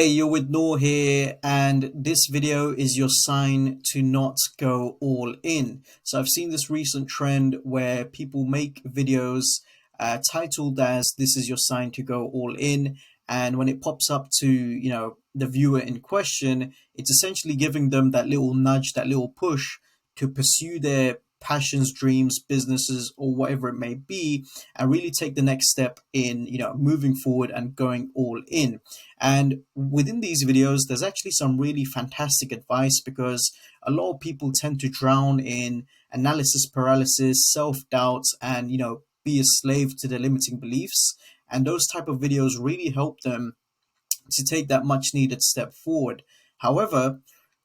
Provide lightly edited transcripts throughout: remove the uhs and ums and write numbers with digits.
Hey, you're with Noor here, and this video is your sign to not go all in. So I've seen this recent trend where people make videos titled as "This is your sign to go all in," and when it pops up to the viewer in question, it's essentially giving them that little nudge, that little push to pursue their passions, dreams, businesses, or whatever it may be, and really take the next step in moving forward and going all in. And within these videos, there's actually some really fantastic advice because a lot of people tend to drown in analysis paralysis, self-doubt, and be a slave to their limiting beliefs. And those type of videos really help them to take that much needed step forward. However,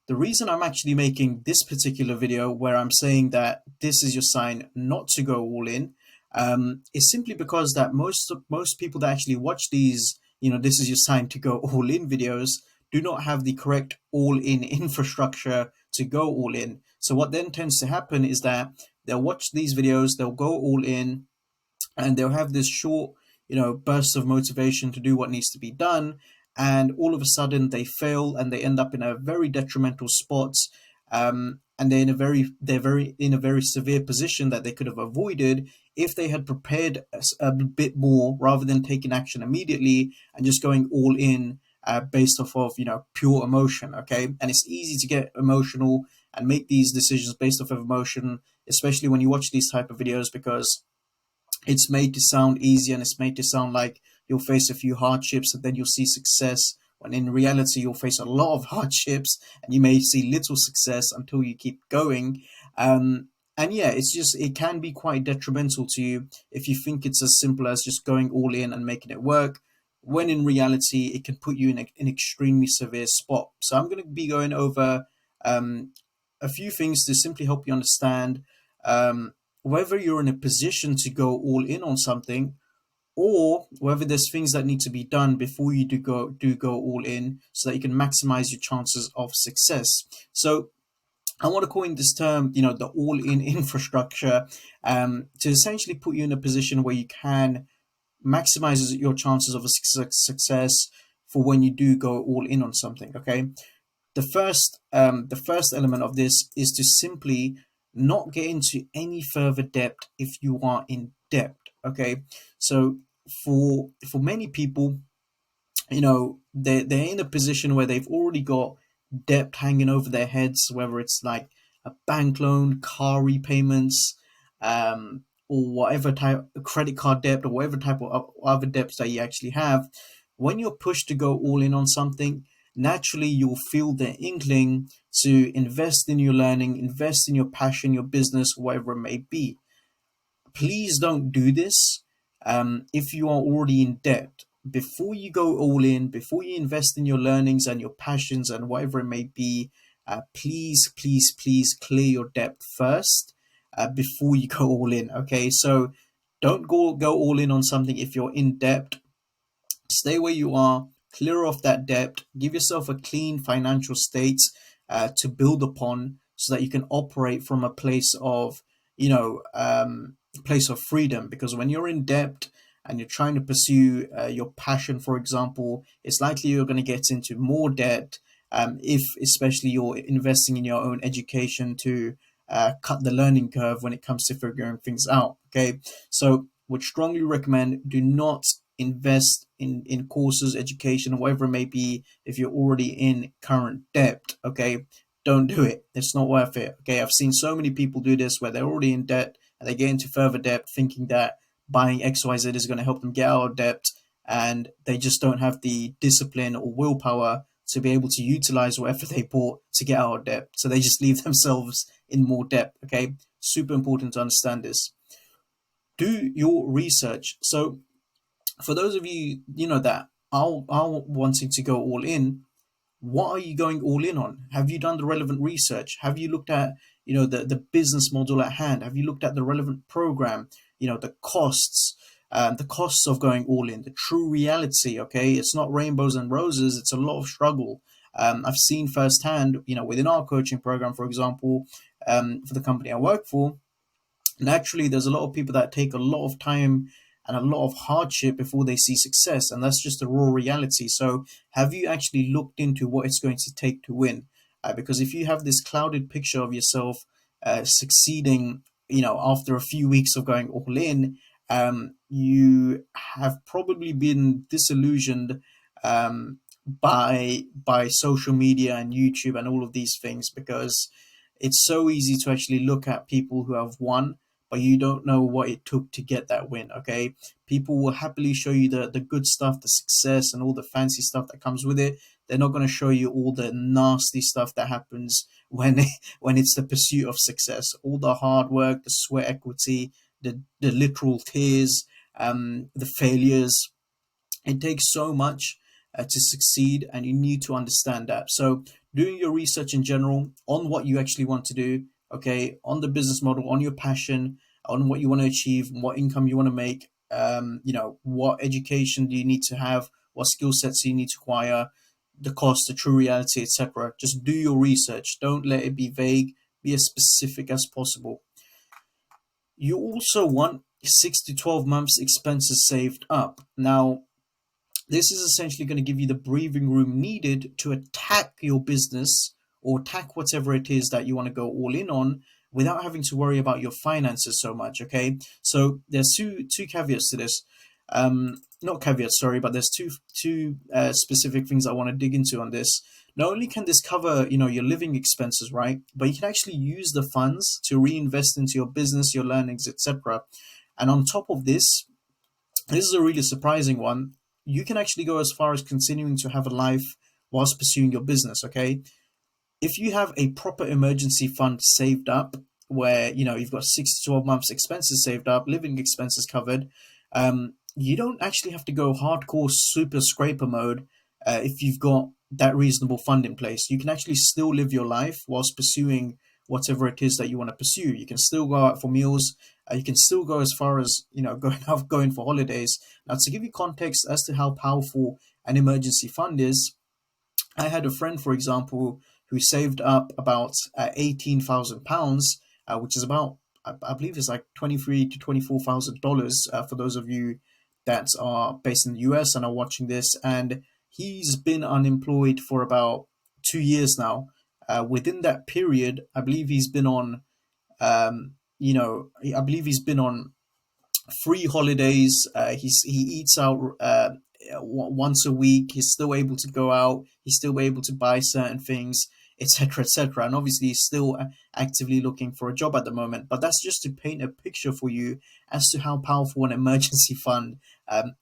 the reason I'm actually making this particular video where I'm saying that this is your sign not to go all in is simply because that most people that actually watch these, this is your sign to go all in videos do not have the correct all in infrastructure to go all in. So what then tends to happen is that they'll watch these videos, they'll go all in, and they'll have this short burst of motivation to do what needs to be done, and all of a sudden they fail and they end up in a very detrimental spot, and they're in a very severe position that they could have avoided if they had prepared a bit more rather than taking action immediately and just going all in based off of pure emotion. Okay, and it's easy to get emotional and make these decisions based off of emotion, especially when you watch these type of videos, because it's made to sound easy and it's made to sound like you'll face a few hardships and then you'll see success, when in reality you'll face a lot of hardships and you may see little success until you keep going. And yeah, it can be quite detrimental to you if you think it's as simple as just going all in and making it work, when in reality it can put you in an extremely severe spot. So I'm going to be going over um, a few things to simply help you understand whether you're in a position to go all in on something, or whether there's things that need to be done before you do go all in so that you can maximize your chances of success. So I want to coin this term, the all in infrastructure, to essentially put you in a position where you can maximize your chances of a success for when you do go all in on something. Okay, the first element of this is to simply not get into any further debt if you are in debt. Okay, so for many people, they're in a position where they've already got debt hanging over their heads, whether it's like a bank loan, car repayments, or whatever type of credit card debt, or whatever type of other debts that you actually have. When you're pushed to go all in on something, naturally you'll feel the inkling to invest in your learning, invest in your passion, your business, whatever it may be. Please don't do this if you are already in debt. Before you go all in, before you invest in your learnings and your passions and whatever it may be, please, please, please clear your debt first before you go all in. Okay, so don't go all in on something if you're in debt. Stay where you are, clear off that debt, give yourself a clean financial state to build upon, so that you can operate from a place of, place of freedom. Because when you're in debt and you're trying to pursue your passion, for example, it's likely you're going to get into more debt, if especially you're investing in your own education to cut the learning curve when it comes to figuring things out. Okay, so would strongly recommend, do not invest in courses, education, or whatever it may be if you're already in current debt. Okay, don't do it. It's not worth it. Okay, I've seen so many people do this where they're already in debt and they get into further debt thinking that buying XYZ is going to help them get out of debt, and they just don't have the discipline or willpower to be able to utilize whatever they bought to get out of debt. So they just leave themselves in more debt. Okay, super important to understand this. Do your research. So for those of you, that are wanting to go all in, what are you going all in on? Have you done the relevant research? Have you looked at the business model at hand? Have you looked at the relevant program? The costs of going all in, the true reality. Okay, it's not rainbows and roses. It's a lot of struggle. I've seen firsthand, within our coaching program, for example, for the company I work for. Naturally, there's a lot of people that take a lot of time and a lot of hardship before they see success, and that's just the raw reality. So have you actually looked into what it's going to take to win? Because if you have this clouded picture of yourself succeeding, after a few weeks of going all in, you have probably been disillusioned by social media and YouTube and all of these things, because it's so easy to actually look at people who have won, but you don't know what it took to get that win. Okay, people will happily show you the good stuff, the success, and all the fancy stuff that comes with it. They're not going to show you all the nasty stuff that happens when when it's the pursuit of success, all the hard work, the sweat equity, the literal tears, the failures. It takes so much to succeed, and you need to understand that. So doing your research in general on what you actually want to do, okay, on the business model, on your passion, on what you want to achieve, what income you want to make, what education do you need to have, what skill sets do you need to acquire, the cost, the true reality, etc. Just do your research. Don't let it be vague. Be as specific as possible. You also want 6 to 12 months expenses saved up. Now, this is essentially going to give you the breathing room needed to attack your business or attack whatever it is that you want to go all in on without having to worry about your finances so much. Okay, so there's two caveats to this. Not caveats, sorry, but there's two specific things I want to dig into on this. Not only can this cover, your living expenses, right, but you can actually use the funds to reinvest into your business, your learnings, etc. And on top of this, this is a really surprising one. You can actually go as far as continuing to have a life whilst pursuing your business. Okay, if you have a proper emergency fund saved up, where you've got 6 to 12 months expenses saved up, living expenses covered, you don't actually have to go hardcore super scraper mode. If you've got that reasonable fund in place, you can actually still live your life whilst pursuing whatever it is that you want to pursue. You can still go out for meals. You can still go as far as going for holidays. Now, to give you context as to how powerful an emergency fund is, I had a friend, for example, who saved up about £18,000, which is about, I believe, it's like $23,000 to $24,000 for those of you that are based in the US and are watching this. And he's been unemployed for about 2 years now. Within that period, I believe he's been on, I believe he's been on free holidays. He eats out once a week. He's still able to go out. He's still able to buy certain things, etc., etc. And obviously, he's still actively looking for a job at the moment. But that's just to paint a picture for you as to how powerful an emergency fund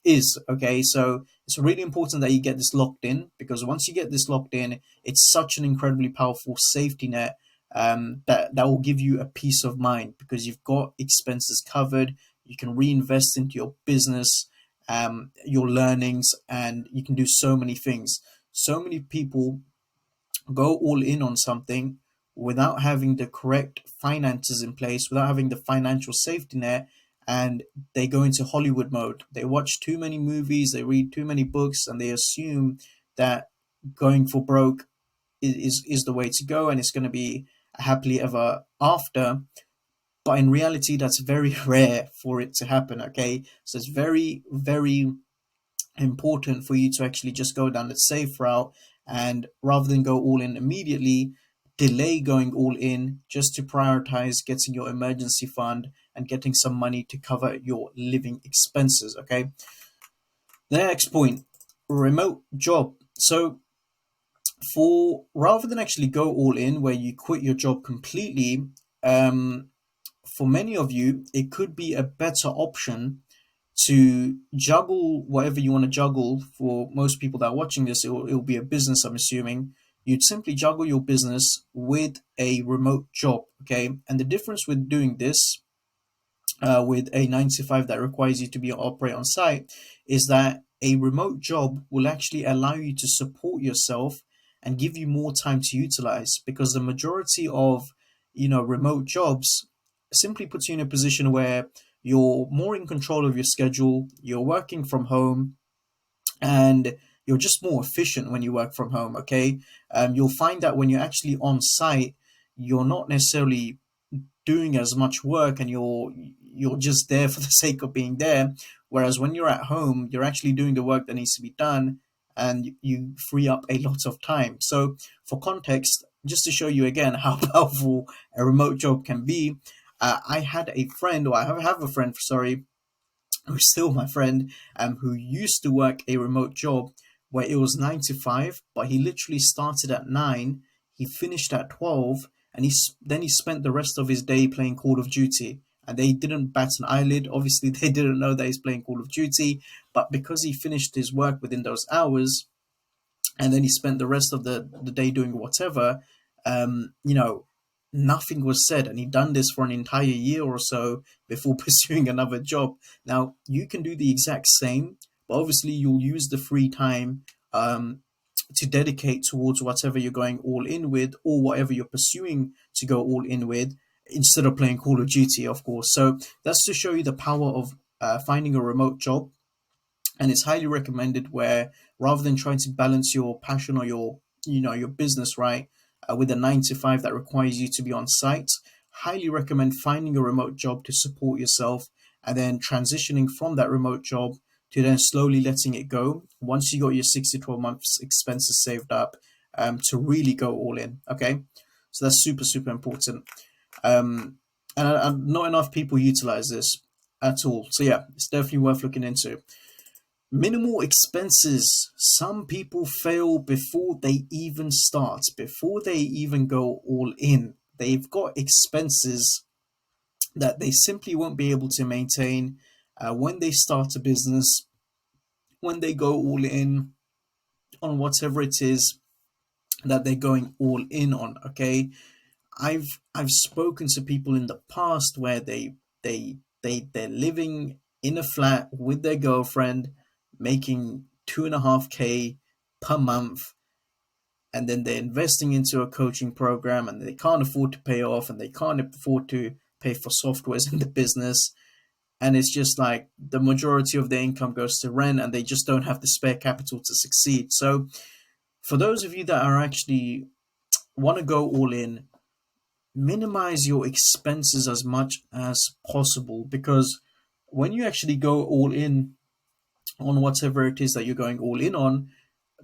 is. Okay, so it's really important that you get this locked in, because once you get this locked in, it's such an incredibly powerful safety net. That will give you a peace of mind, because you've got expenses covered. You can reinvest into your business, your learnings, and you can do so many things. So many people go all in on something without having the correct finances in place, without having the financial safety net, and they go into Hollywood mode. They watch too many movies, they read too many books, and they assume that going for broke is the way to go, and it's going to be happily ever after. But in reality, that's very rare for it to happen. Okay, so it's very, very important for you to actually just go down the safe route, and rather than go all in immediately, delay going all in just to prioritize getting your emergency fund and getting some money to cover your living expenses. Okay, the next point, remote job. So for rather than actually go all in where you quit your job completely, for many of you, it could be a better option to juggle whatever you want to juggle. For most people that are watching this, it will be a business, I'm assuming. You'd simply juggle your business with a remote job, okay? And the difference with doing this with a 9 to 5 that requires you to be operate on site is that a remote job will actually allow you to support yourself and give you more time to utilize, because the majority of remote jobs simply puts you in a position where you're more in control of your schedule, you're working from home, and you're just more efficient when you work from home. Okay, you'll find that when you're actually on site, you're not necessarily doing as much work, and you're just there for the sake of being there. Whereas when you're at home, you're actually doing the work that needs to be done, and you free up a lot of time. So, for context, just to show you again how powerful a remote job can be, I had a friend, or I have a friend, sorry, who's still my friend, who used to work a remote job where it was 9 to 5, but he literally started at 9, he finished at 12, and then he spent the rest of his day playing Call of Duty. And they didn't bat an eyelid. Obviously, they didn't know that he's playing Call of Duty, but because he finished his work within those hours, and then he spent the rest of the day doing whatever, you know, nothing was said. And he'd done this for an entire year or so before pursuing another job. Now, you can do the exact same, but obviously, you'll use the free time to dedicate towards whatever you're going all in with, or whatever you're pursuing to go all in with, instead of playing Call of Duty, of course. So that's to show you the power of finding a remote job. And it's highly recommended, where rather than trying to balance your passion or your business, right, with a 9 to 5 that requires you to be on site, highly recommend finding a remote job to support yourself, and then transitioning from that remote job to then slowly letting it go once you got your 6 to 12 months expenses saved up, to really go all in. Okay, so that's super super important. And not enough people utilize this at all. So yeah, it's definitely worth looking into. Minimal expenses. Some people fail before they even start, before they even go all in. They've got expenses that they simply won't be able to maintain when they start a business, when they go all in on whatever it is that they're going all in on. Okay, I've spoken to people in the past where they're living in a flat with their girlfriend, making 2.5K per month, and then they're investing into a coaching program, and they can't afford to pay off, and they can't afford to pay for softwares in the business, and it's just like the majority of their income goes to rent, and they just don't have the spare capital to succeed. So for those of you that are actually want to go all in, minimize your expenses as much as possible, because when you actually go all in on whatever it is that you're going all in on,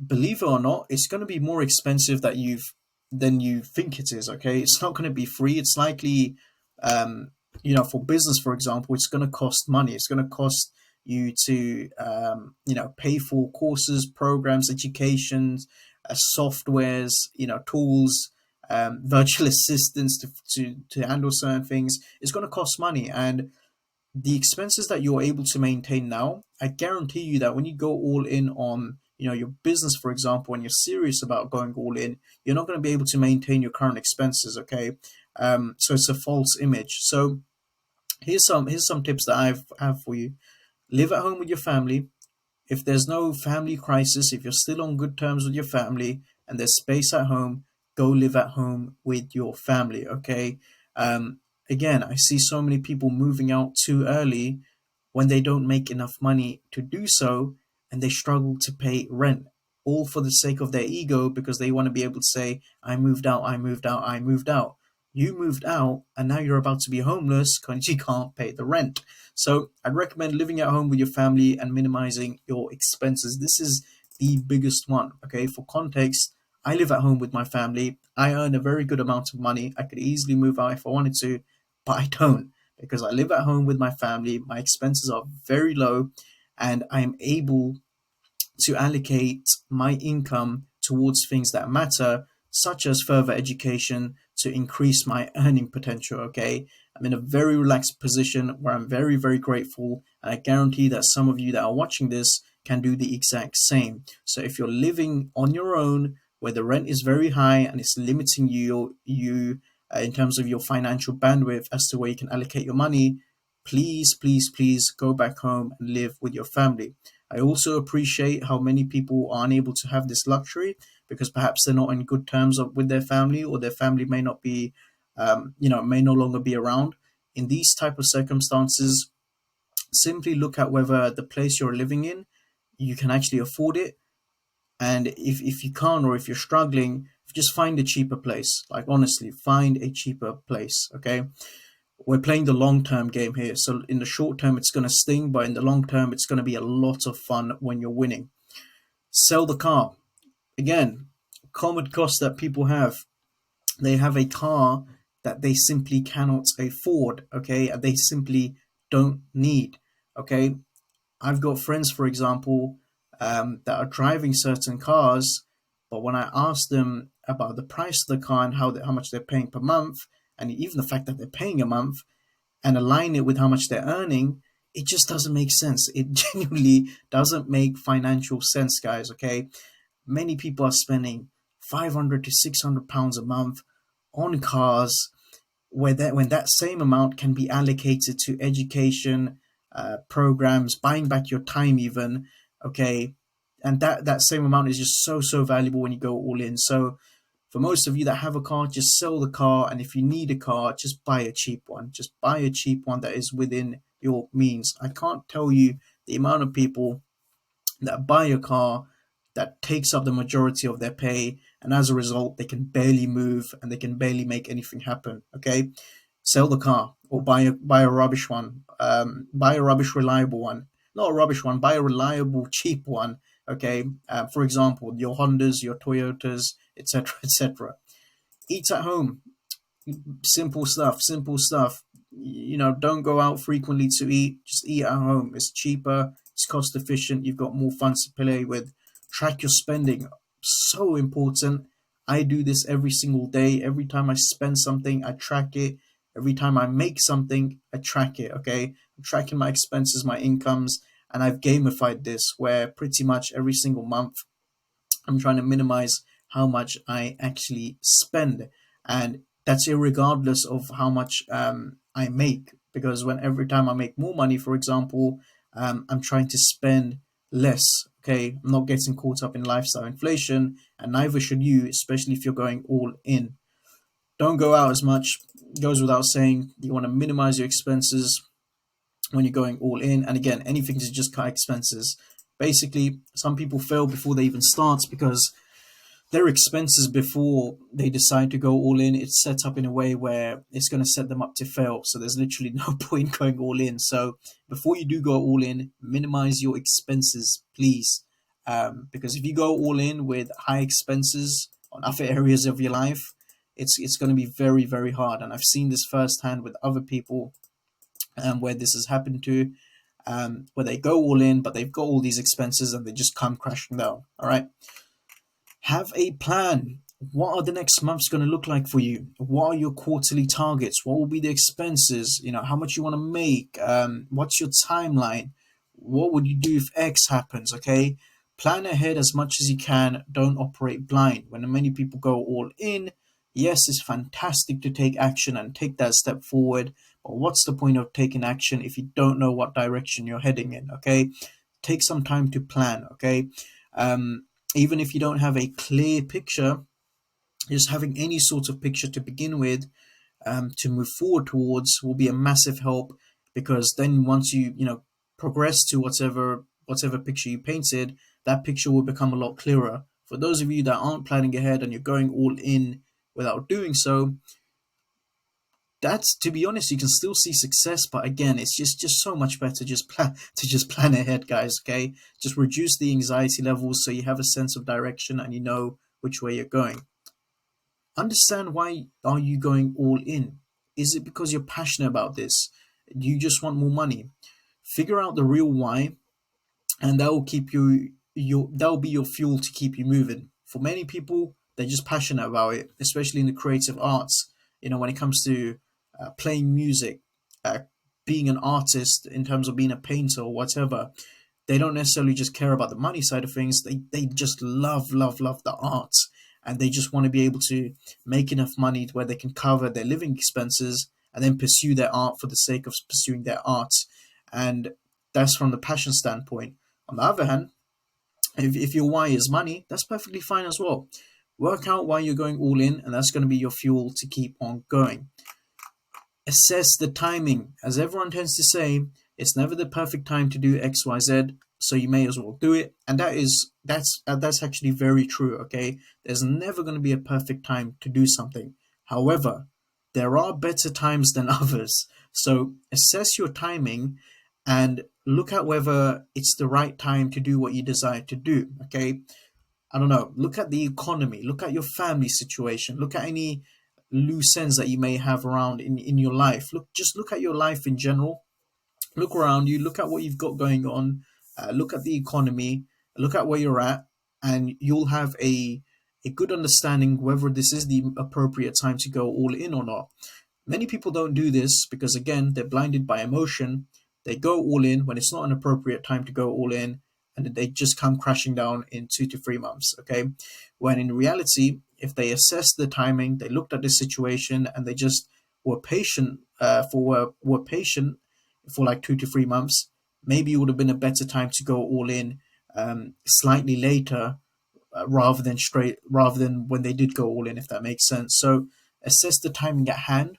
believe it or not, it's going to be more expensive than you think it is. Okay, it's not going to be free. It's likely, for business, for example, it's going to cost money. It's going to cost you to pay for courses, programs, educations, softwares, tools, virtual assistants to handle certain things. It's going to cost money, and the expenses that you're able to maintain now, I guarantee you that when you go all in on your business, for example, when you're serious about going all in, you're not going to be able to maintain your current expenses. Okay, so it's a false image. So here's some tips that have for you. Live at home with your family. If there's no family crisis, if you're still on good terms with your family and there's space at home, go live at home with your family. Okay. Again, I see so many people moving out too early when they don't make enough money to do so, and they struggle to pay rent, all for the sake of their ego, because they want to be able to say, I moved out, I moved out, I moved out. You moved out, and now you're about to be homeless because you can't pay the rent. So I'd recommend living at home with your family and minimizing your expenses. This is the biggest one. Okay, for context, I live at home with my family. I earn a very good amount of money. I could easily move out if I wanted to, but I don't, because I live at home with my family. My expenses are very low, and I am able to allocate my income towards things that matter, such as further education, to increase my earning potential. Okay, I'm in a very relaxed position where I'm very, very grateful, and I guarantee that some of you that are watching this can do the exact same. So if you're living on your own, where the rent is very high and it's limiting you in terms of your financial bandwidth as to where you can allocate your money, please, please, please go back home and live with your family. I also appreciate how many people are unable to have this luxury because perhaps they're not in good terms with their family, or their family may not be, may no longer be around. In these type of circumstances, simply look at whether the place you're living in, you can actually afford it. And if you can't, or if you're struggling, just find a cheaper place. Like, honestly, find a cheaper place. Okay. We're playing the long term game here. So in the short term, it's going to sting, but in the long term, it's going to be a lot of fun when you're winning. Sell the car. Again, common cost that people have. They have a car that they simply cannot afford, okay? And they simply don't need, okay? I've got friends, for example, that are driving certain cars, but when I ask them about the price of the car and how much they're paying per month, and even the fact that they're paying a month, and align it with how much they're earning, it just doesn't make sense. It genuinely doesn't make financial sense, guys. Okay, many people are spending 500 to 600 pounds a month on cars, where that when that same amount can be allocated to education, programs, buying back your time, even. Okay, and that same amount is just so valuable when you go all in. So for most of you that have a car, just sell the car. And if you need a car, just buy a cheap one. Just buy a cheap one that is within your means. I can't tell you the amount of people that buy a car that takes up the majority of their pay. And as a result, they can barely move and they can barely make anything happen. Okay. Sell the car or buy a rubbish one. Buy a rubbish reliable one. Not a rubbish one, buy a reliable cheap one. Okay. For example, your Hondas, your Toyotas, etc., etc. Eat at home. Simple stuff. Simple stuff. Don't go out frequently to eat. Just eat at home. It's cheaper. It's cost efficient. You've got more funds to play with. Track your spending. So important. I do this every single day. Every time I spend something, I track it. Every time I make something, I track it. Okay. I'm tracking my expenses, my incomes, and I've gamified this where pretty much every single month I'm trying to minimize how much I actually spend, and that's irregardless of how much I make. Because when every time I make more money, for example, I'm trying to spend less. Okay, I'm not getting caught up in lifestyle inflation, and neither should you, especially if you're going all in. Don't go out as much. It goes without saying. You want to minimize your expenses when you're going all in. And again, anything to just cut expenses. Basically, some people fail before they even start because their expenses before they decide to go all in, it's set up in a way where it's going to set them up to fail. So there's literally no point going all in. So before you do go all in, minimize your expenses, please. Because if you go all in with high expenses on other areas of your life, it's going to be very hard. And I've seen this firsthand with other people, where this has happened to, where they go all in, but they've got all these expenses and they just come crashing down. All right. Have a plan. What are the next months going to look like for you? What are your quarterly targets? What will be the expenses? How much you want to make? What's your timeline? What would you do if X happens? Okay. Plan ahead as much as you can. Don't operate blind. When many people go all in, yes, it's fantastic to take action and take that step forward. But what's the point of taking action if you don't know what direction you're heading in? Okay. Take some time to plan. Okay. Even if you don't have a clear picture, just having any sort of picture to begin with, to move forward towards, will be a massive help. Because then once you progress to whatever picture you painted, that picture will become a lot clearer. For those of you that aren't planning ahead and you're going all in without doing so, that's, to be honest, you can still see success, but again, it's just so much better just plan ahead, guys. Okay, just reduce the anxiety levels so you have a sense of direction and you know which way you're going. Understand, why are you going all in? Is it because you're passionate about this? Do you just want more money? Figure out the real why, and that will keep that will be your fuel to keep you moving. For many people, they're just passionate about it, especially in the creative arts. When it comes to playing music, uh, being an artist, in terms of being a painter or whatever, they don't necessarily just care about the money side of things. They just love the art, and they just want to be able to make enough money to where they can cover their living expenses and then pursue their art for the sake of pursuing their art. And that's from the passion standpoint. On the other hand, if your why is money, that's perfectly fine as well. Work out why you're going all in, and that's going to be your fuel to keep on going. Assess the timing. As everyone tends to say, it's never the perfect time to do XYZ, so you may as well do it. And that's actually very true. Okay, there's never going to be a perfect time to do something. However, there are better times than others. So assess your timing and look at whether it's the right time to do what you desire to do. Okay. I don't know. Look at the economy, look at your family situation, look at any loose ends that you may have around in your life. Just look at your life in general. Look around you, look at what you've got going on, look at the economy, look at where you're at, and you'll have a good understanding whether this is the appropriate time to go all in or not. Many people don't do this because, again, they're blinded by emotion. They go all in when it's not an appropriate time to go all in, and they just come crashing down in 2 to 3 months. Okay. When in reality, if they assessed the timing, they looked at the situation, and they just were patient, were patient for like 2 to 3 months, maybe it would have been a better time to go all in slightly later, rather than when they did go all in, if that makes sense. So assess the timing at hand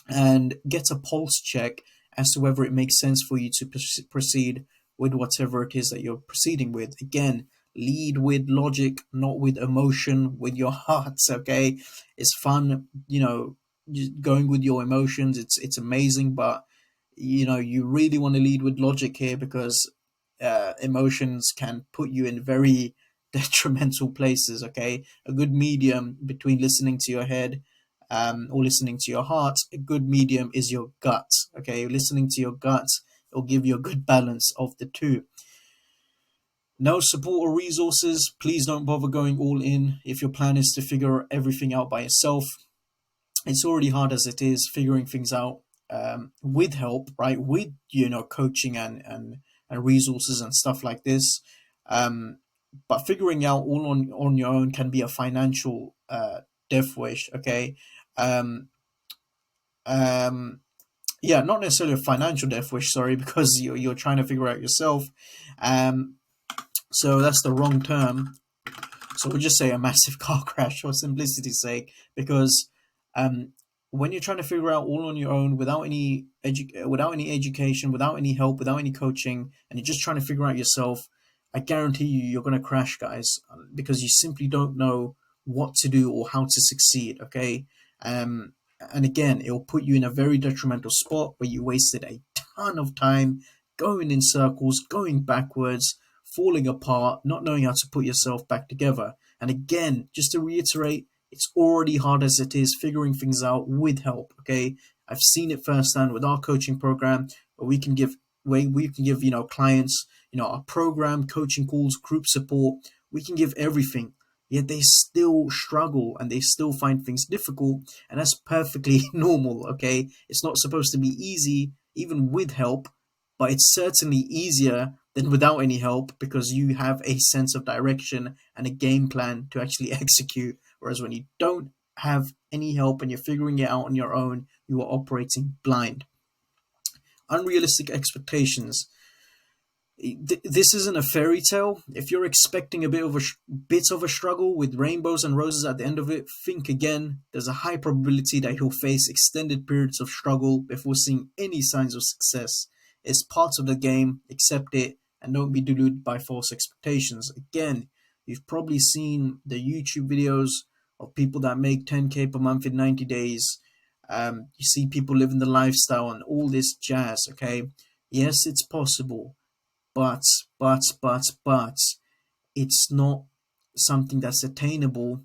and get a pulse check as to whether it makes sense for you to proceed with whatever it is that you're proceeding with. Again, lead with logic, not with emotion, with your hearts. Okay, it's fun, just going with your emotions. It's amazing, but you really want to lead with logic here, because emotions can put you in very detrimental places. Okay, a good medium between listening to your head or listening to your heart, a good medium is your gut. Okay, listening to your gut will give you a good balance of the two. No support or resources, please don't bother going all in if your plan is to figure everything out by yourself. It's already hard as it is figuring things out with help, right? With coaching and resources and stuff like this. But figuring out all on your own can be a financial death wish. Okay. Um, um, yeah, not necessarily a financial death wish. Sorry, because you're trying to figure out yourself. Um, so that's the wrong term. So we'll just say a massive car crash for simplicity's sake, because um, when you're trying to figure out all on your own without without any education, without any help, without any coaching, and you're just trying to figure out yourself, I guarantee you're going to crash, guys, because you simply don't know what to do or how to succeed. Okay, um, and again, it will put you in a very detrimental spot where you wasted a ton of time going in circles, going backwards, falling apart, not knowing how to put yourself back together. And again, just to reiterate, it's already hard as it is figuring things out with help. Okay, I've seen it firsthand with our coaching program, where we can give clients our program, coaching calls, group support. We can give everything. Yet they still struggle and they still find things difficult, and that's perfectly normal. Okay, it's not supposed to be easy, even with help, but it's certainly easier than without any help, because you have a sense of direction and a game plan to actually execute. Whereas when you don't have any help and you're figuring it out on your own, you are operating blind. Unrealistic expectations. This isn't a fairy tale. If you're expecting a bit of a struggle with rainbows and roses at the end of it, think again. There's a high probability that you'll face extended periods of struggle before seeing any signs of success. It's part of the game. Accept it and don't be deluded by false expectations. Again, you've probably seen the YouTube videos of people that make 10K per month in 90 days. You see people living the lifestyle and all this jazz. Okay, yes, it's possible, but but it's not something that's attainable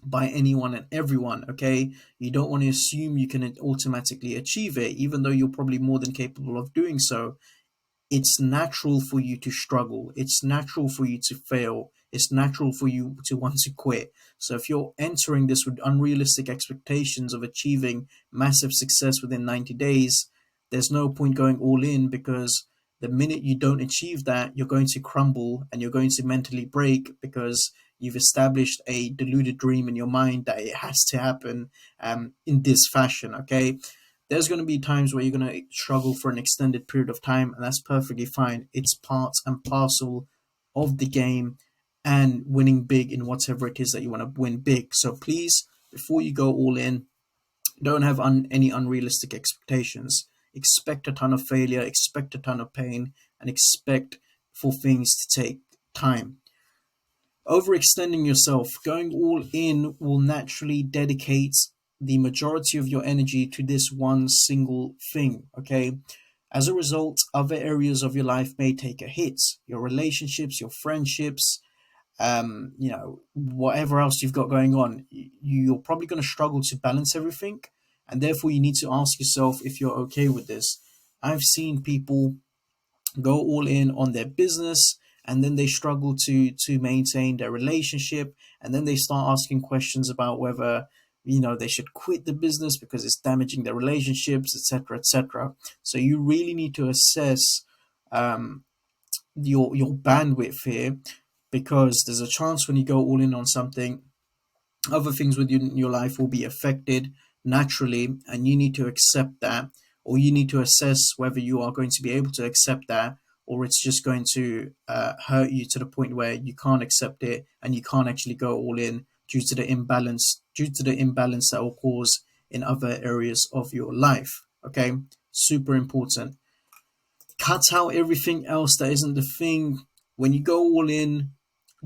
by anyone and everyone. Okay, you don't want to assume you can automatically achieve it, even though you're probably more than capable of doing so. It's natural for you to struggle. It's natural for you to fail. It's natural for you to want to quit. So if you're entering this with unrealistic expectations of achieving massive success within 90 days, there's no point going all in, because the minute you don't achieve that, you're going to crumble and you're going to mentally break, because you've established a deluded dream in your mind that it has to happen in this fashion. Okay, there's going to be times where you're going to struggle for an extended period of time, and that's perfectly fine. It's part and parcel of the game and winning big in whatever it is that you want to win big. So please, before you go all in, don't have any unrealistic expectations. Expect a ton of failure, expect a ton of pain, and expect for things to take time. Overextending yourself, going all in will naturally dedicate the majority of your energy to this one single thing, okay? As a result, other areas of your life may take a hit. Your relationships, your friendships, whatever else you've got going on, you're probably going to struggle to balance everything. And therefore, you need to ask yourself if you're okay with this. I've seen people go all in on their business, and then they struggle to maintain their relationship, and then they start asking questions about whether they should quit the business because it's damaging their relationships, etc., etc. So you really need to assess um, your bandwidth here, because there's a chance when you go all in on something, other things within your life will be affected naturally, and you need to accept that, or you need to assess whether you are going to be able to accept that, or it's just going to hurt you to the point where you can't accept it and you can't actually go all in due to the imbalance that will cause in other areas of your life. Okay, super important. Cut out everything else that isn't the thing. When you go all in,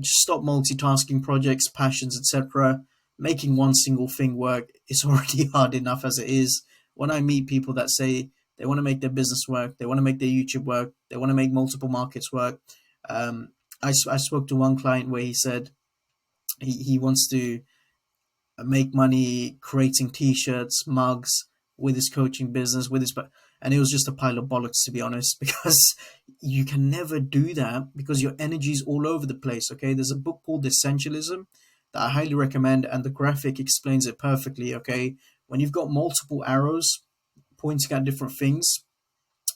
just stop multitasking projects, passions, etc. Making one single thing work is already hard enough as it is. When I meet people that say they want to make their business work, they want to make their YouTube work, they want to make multiple markets work. Um, I spoke to one client where he said he wants to make money creating t-shirts, mugs, with his coaching business, and it was just a pile of bollocks, to be honest, because you can never do that because your energy is all over the place. Okay, there's a book called Essentialism that I highly recommend, and the graphic explains it perfectly. Okay, when you've got multiple arrows pointing at different things,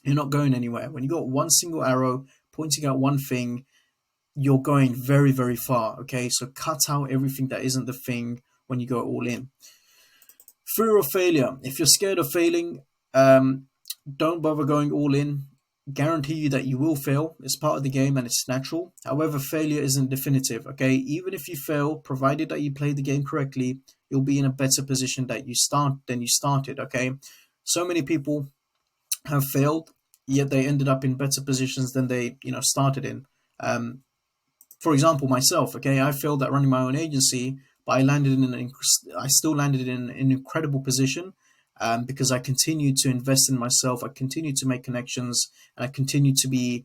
you're not going anywhere. When you got one single arrow pointing at one thing, you're going very, very far. Okay, so cut out everything that isn't the thing when you go all in. Fear of failure. If you're scared of failing, don't bother going all in. Guarantee you that you will fail. It's part of the game and it's natural. However, failure isn't definitive. Okay, even if you fail, provided that you play the game correctly, you'll be in a better position that you start than you started. Okay, so many people have failed, yet they ended up in better positions than they started in. Um, for example, myself, okay, I failed at running my own agency, but I still landed in an incredible position, because I continued to invest in myself, I continued to make connections, and I continued to be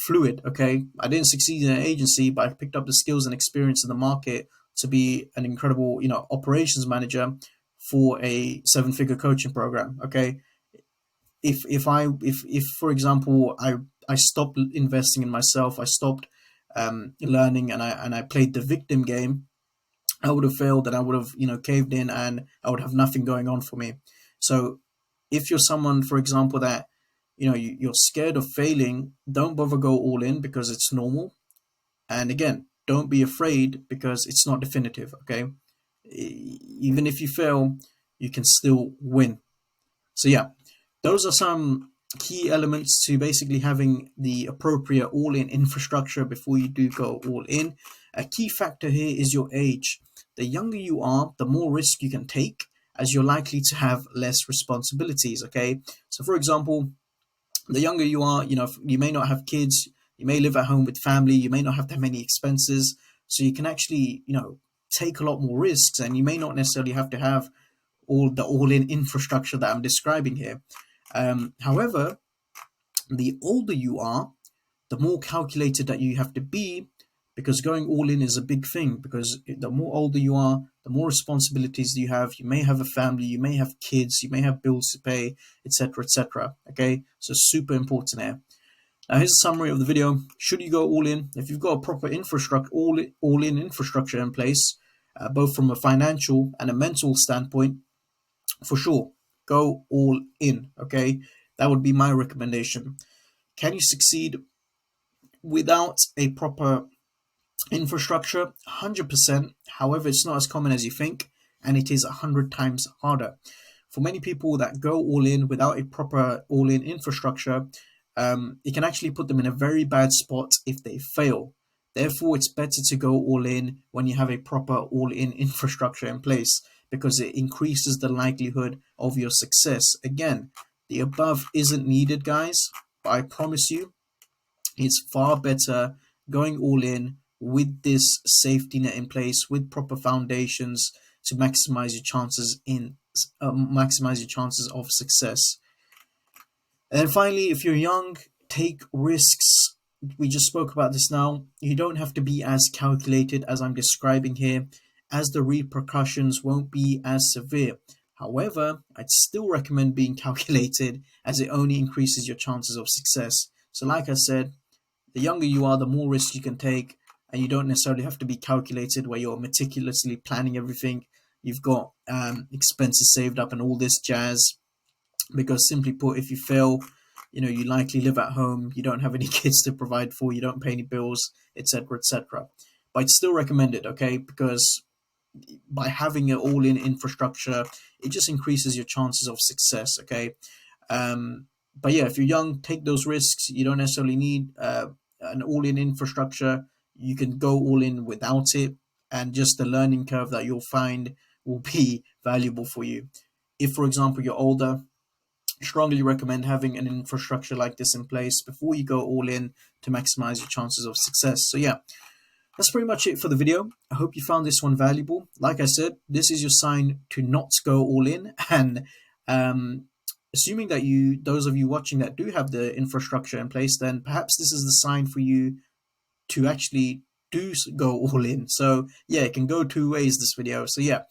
fluid. Okay, I didn't succeed in an agency, but I picked up the skills and experience in the market to be an incredible, operations manager for a seven-figure coaching program. Okay, if for example I stopped investing in myself, I stopped learning, and I played the victim game, I would have failed, and I would have caved in, and I would have nothing going on for me. So if you're someone, for example, that you're scared of failing, don't bother go all in because it's normal. And again, don't be afraid because it's not definitive. Okay, even if you fail, you can still win. So yeah, those are some key elements to basically having the appropriate all-in infrastructure before you do go all in. A key factor here is your age. The younger you are, the more risk you can take, as you're likely to have less responsibilities. Okay, so for example, the younger you are, you may not have kids, you may live at home with family, you may not have that many expenses, so you can actually take a lot more risks, and you may not necessarily have to have all-in infrastructure that I'm describing here. However, the older you are, the more calculated that you have to be, because going all in is a big thing. Because the more older you are, the more responsibilities you have. You may have a family, you may have kids, you may have bills to pay, etc., etc. Okay, so super important here. Now here's a summary of the video. Should you go all in? If you've got a proper infrastructure, all-in infrastructure in place, both from a financial and a mental standpoint, for sure, go all in. Okay, that would be my recommendation. Can you succeed without a proper infrastructure? 100%. However, it's not as common as you think, and it is 100 times harder. For many people that go all in without a proper all in infrastructure, it can actually put them in a very bad spot if they fail. Therefore, it's better to go all in when you have a proper all in infrastructure in place, because it increases the likelihood of your success. Again, the above isn't needed, guys, but I promise you, it's far better going all in with this safety net in place, with proper foundations, to maximize your chances of success. And then finally, if you're young, take risks. We just spoke about this now. You don't have to be as calculated as I'm describing here, as the repercussions won't be as severe. However, I'd still recommend being calculated, as it only increases your chances of success. So like I said, the younger you are, the more risks you can take, and you don't necessarily have to be calculated where you're meticulously planning everything. You've got expenses saved up and all this jazz, because simply put, if you fail, you likely live at home, you don't have any kids to provide for, you don't pay any bills, etc., etc. But I'd still recommend it, okay, because by having an all-in infrastructure, it just increases your chances of success, okay. But yeah, if you're young, take those risks. You don't necessarily need an all-in infrastructure. You can go all in without it, and just the learning curve that you'll find will be valuable for you. If, for example, you're older, strongly recommend having an infrastructure like this in place before you go all in, to maximize your chances of success. So yeah, that's pretty much it for the video. I hope you found this one valuable. Like I said, this is your sign to not go all in, and assuming that those of you watching that do have the infrastructure in place, then perhaps this is the sign for you to actually go all in. So yeah, it can go two ways, this video. So yeah,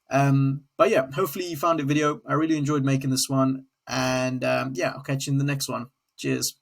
but yeah, hopefully you found it video. I really enjoyed making this one, and yeah, I'll catch you in the next one. Cheers.